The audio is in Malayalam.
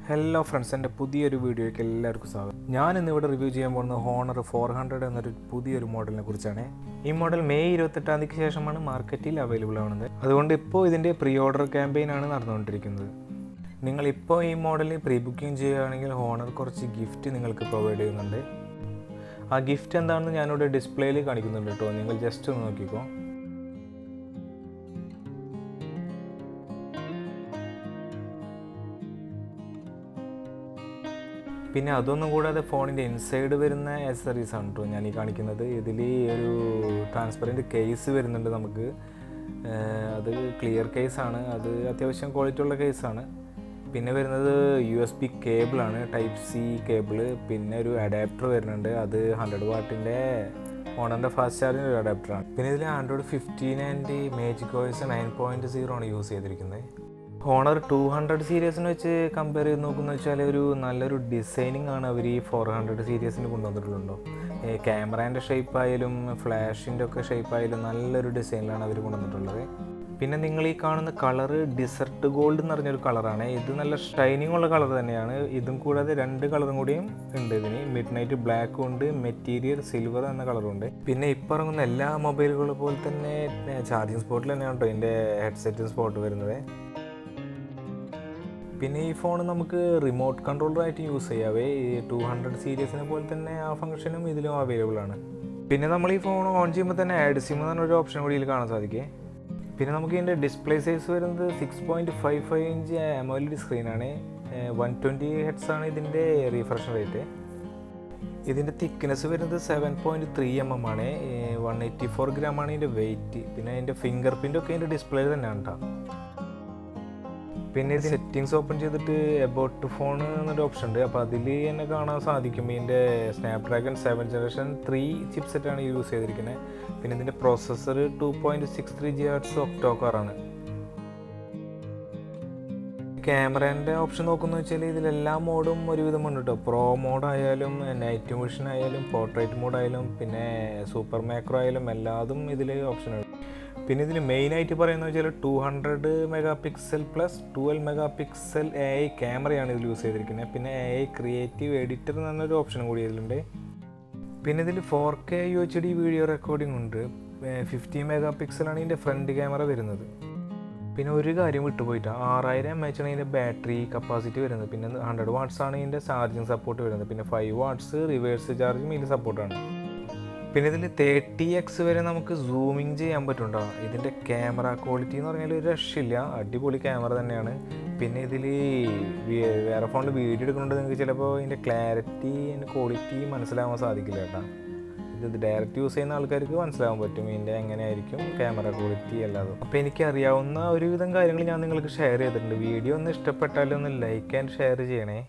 ഹലോ ഫ്രണ്ട്സ്, എൻ്റെ പുതിയൊരു വീഡിയോയ്ക്ക് എല്ലാവർക്കും സ്വാഗതം. ഞാൻ ഇന്നിവിടെ റിവ്യൂ ചെയ്യാൻ പോകുന്നത് ഹോണർ 400 എന്നൊരു പുതിയൊരു മോഡലിനെ കുറിച്ചാണ്. ഈ മോഡൽ മെയ് 28 ശേഷമാണ് മാർക്കറ്റിൽ അവൈലബിൾ ആവുന്നത്. അതുകൊണ്ട് ഇപ്പോൾ ഇതിൻ്റെ പ്രീ ഓർഡർ ക്യാമ്പയിനാണ് നടന്നുകൊണ്ടിരിക്കുന്നത്. നിങ്ങളിപ്പോൾ ഈ മോഡലിൽ പ്രീ ബുക്കിംഗ് ചെയ്യുകയാണെങ്കിൽ ഹോണർ കുറച്ച് ഗിഫ്റ്റ് നിങ്ങൾക്ക് പ്രൊവൈഡ് ചെയ്യുന്നുണ്ട്. ആ ഗിഫ്റ്റ് എന്താണെന്ന് ഞാനിവിടെ ഡിസ്പ്ലേയിൽ കാണിക്കുന്നുണ്ട് കേട്ടോ, നിങ്ങൾ ജസ്റ്റ് ഒന്ന് നോക്കിക്കോ. പിന്നെ അതൊന്നും കൂടാതെ ഫോണിൻ്റെ ഇൻസൈഡ് വരുന്ന ആക്സസറീസ് ആണ് കേട്ടോ ഞാൻ ഈ കാണിക്കുന്നത്. ഇതിൽ ഒരു ട്രാൻസ്പെറൻറ്റ് കേസ് വരുന്നുണ്ട് നമുക്ക്. അത് ക്ലിയർ കേസാണ്, അത് അത്യാവശ്യം ക്വാളിറ്റി ഉള്ള കേസാണ്. പിന്നെ വരുന്നത് USB കേബിളാണ്, ടൈപ്പ് C കേബിള്. പിന്നെ ഒരു അഡാപ്റ്റർ വരുന്നുണ്ട്, അത് 100 വാട്ടിൻ്റെ ഹോണറിൻ്റെ ഫാസ്റ്റ് ചാർജിൻ്റെ ഒരു അഡാപ്റ്ററാണ്. പിന്നെ ഇതിൽ Android 15 ആൻഡ് മാജിക് OS 9.0 ആണ് യൂസ് ചെയ്തിരിക്കുന്നത്. ഹോണർ 200 സീരീസിന് വെച്ച് കമ്പയർ ചെയ്ത് നോക്കുന്നത് വെച്ചാൽ ഒരു നല്ലൊരു ഡിസൈനിങ് ആണ് അവർ ഈ 400 സീരീസിന് കൊണ്ടുവന്നിട്ടുള്ളൂ. ക്യാമറേൻ്റെ ഷേപ്പായാലും ഫ്ലാഷിൻ്റെ ഒക്കെ ഷേപ്പായാലും നല്ലൊരു ഡിസൈനിലാണ് അവർ കൊണ്ടുവന്നിട്ടുള്ളത്. പിന്നെ നിങ്ങൾ ഈ കാണുന്ന കളറ് ഡിസർട്ട് ഗോൾഡ് എന്ന് പറഞ്ഞൊരു കളറാണ്. ഇത് നല്ല ഷൈനിങ് ഉള്ള കളർ തന്നെയാണ്. ഇതും കൂടാതെ 2 കളറും കൂടിയും ഉണ്ട് ഇതിന്. മിഡ് നൈറ്റ് ബ്ലാക്കും ഉണ്ട്, മെറ്റീരിയൽ സിൽവർ എന്ന കളറും ഉണ്ട്. പിന്നെ ഇപ്പോൾ ഇറങ്ങുന്ന എല്ലാ മൊബൈലുകളും പോലെ തന്നെ ചാർജിങ് സ്പോട്ടിൽ തന്നെയാണ് കേട്ടോ ഇതിൻ്റെ ഹെഡ്സെറ്റും സ്പോട്ട് വരുന്നത്. പിന്നെ ഈ ഫോൺ നമുക്ക് റിമോട്ട് കൺട്രോളറായിട്ട് യൂസ് ചെയ്യാവേ. ഈ 200 സീരീസിനെ പോലെ തന്നെ ആ ഫംഗ്ഷനും ഇതിലും അവൈലബിൾ ആണ്. പിന്നെ നമ്മൾ ഈ ഫോൺ ഓൺ ചെയ്യുമ്പോൾ തന്നെ ആഡ് സിം എന്ന് പറഞ്ഞൊരു ഓപ്ഷൻ കൂടി ഇതിൽ കാണാൻ സാധിക്കും. പിന്നെ നമുക്ക് ഇതിൻ്റെ ഡിസ്പ്ലേ സൈസ് വരുന്നത് 6.55 ഇഞ്ച് AMOLED സ്ക്രീനാണ്. 120 Hz ആണ് ഇതിൻ്റെ റീഫ്രഷ് റേറ്റ്. ഇതിൻ്റെ തിക്നെസ് വരുന്നത് 7.3 mm ആണ്. 184 ഗ്രാമാണ് ഇതിൻ്റെ വെയിറ്റ്. പിന്നെ അതിൻ്റെ ഫിംഗർ പ്രിൻ്റ് ഒക്കെ ഇതിൻ്റെ ഡിസ്പ്ലേയിൽ തന്നെയാണ് കേട്ടോ. പിന്നെ ഇത് സെറ്റിങ്സ് ഓപ്പൺ ചെയ്തിട്ട് എബൌട്ട് ഫോൺ എന്നൊരു ഓപ്ഷൻ ഉണ്ട്. അപ്പോൾ അതിൽ തന്നെ കാണാൻ സാധിക്കും ഇതിൻ്റെ സ്നാപ്ഡ്രാഗൺ 7th Generation 3 ചിപ്സെറ്റാണ് യൂസ് ചെയ്തിരിക്കുന്നത്. പിന്നെ ഇതിൻ്റെ പ്രോസസ്സർ 2.63 GHz ഒക്ടോകോറാണ്. ക്യാമറേൻ്റെ ഓപ്ഷൻ നോക്കുന്നത് വെച്ചാൽ ഇതിലെല്ലാ മോഡും ഒരുവിധം ഉണ്ട് കേട്ടോ. പ്രോ മോഡായാലും നൈറ്റ് വിഷൻ ആയാലും പോർട്രേറ്റ് മോഡായാലും പിന്നെ സൂപ്പർ മാക്രോ ആയാലും എല്ലാതും ഇതിൽ ഓപ്ഷനുണ്ട്. പിന്നെ ഇതിൽ മെയിനായിട്ട് പറയുന്നത് വെച്ചാൽ 200 MP പ്ലസ് 12 MP AI ക്യാമറയാണ് ഇതിൽ യൂസ് ചെയ്തിരിക്കുന്നത്. പിന്നെ AI ക്രിയേറ്റീവ് എഡിറ്റർ എന്നൊരു ഓപ്ഷനും കൂടി ഇതിലുണ്ട്. പിന്നെ ഇതിൽ 4K UHD വീഡിയോ റെക്കോർഡിംഗ് ഉണ്ട്. 50 MP ആണ് ഇതിൻ്റെ ഫ്രണ്ട് ക്യാമറ വരുന്നത്. പിന്നെ ഒരു കാര്യം വിട്ടുപോയിട്ട് 6000 mAh ആണ് ഇതിൻ്റെ ബാറ്ററി കപ്പാസിറ്റി വരുന്നത്. പിന്നെ 100 വാട്ട്സ് ആണ് ഇതിൻ്റെ ചാർജിങ് സപ്പോർട്ട് വരുന്നത്. പിന്നെ 5 വാട്ട്സ് റിവേഴ്സ് ചാർജും ഇതിൽ സപ്പോർട്ടാണ്. പിന്നെ ഇതിൽ 30x വരെ നമുക്ക് സൂമിങ് ചെയ്യാൻ പറ്റുന്നുണ്ടോ. ഇതിൻ്റെ ക്യാമറ ക്വാളിറ്റി എന്ന് പറഞ്ഞാൽ ഒരു രക്ഷയില്ല, അടിപൊളി ക്യാമറ തന്നെയാണ്. പിന്നെ ഇതിൽ വേറെ ഫോണിൽ വീഡിയോ എടുക്കുന്നുണ്ട് നിങ്ങൾക്ക് ചിലപ്പോൾ ഇതിൻ്റെ ക്ലാരിറ്റി അതിൻ്റെ ക്വാളിറ്റി മനസ്സിലാവാൻ സാധിക്കില്ല കേട്ടോ. ഇത് ഡയറക്റ്റ് യൂസ് ചെയ്യുന്ന ആൾക്കാർക്ക് മനസ്സിലാവാൻ പറ്റും ഇതിൻ്റെ എങ്ങനെയായിരിക്കും ക്യാമറ ക്വാളിറ്റി അല്ലാതെ. അപ്പോൾ എനിക്കറിയാവുന്ന ഒരുവിധം കാര്യങ്ങൾ ഞാൻ നിങ്ങൾക്ക് ഷെയർ ചെയ്തിട്ടുണ്ട്. വീഡിയോ ഒന്ന് ഇഷ്ടപ്പെട്ടാലൊന്ന് ലൈക്ക് ആൻഡ് ഷെയർ ചെയ്യണേ.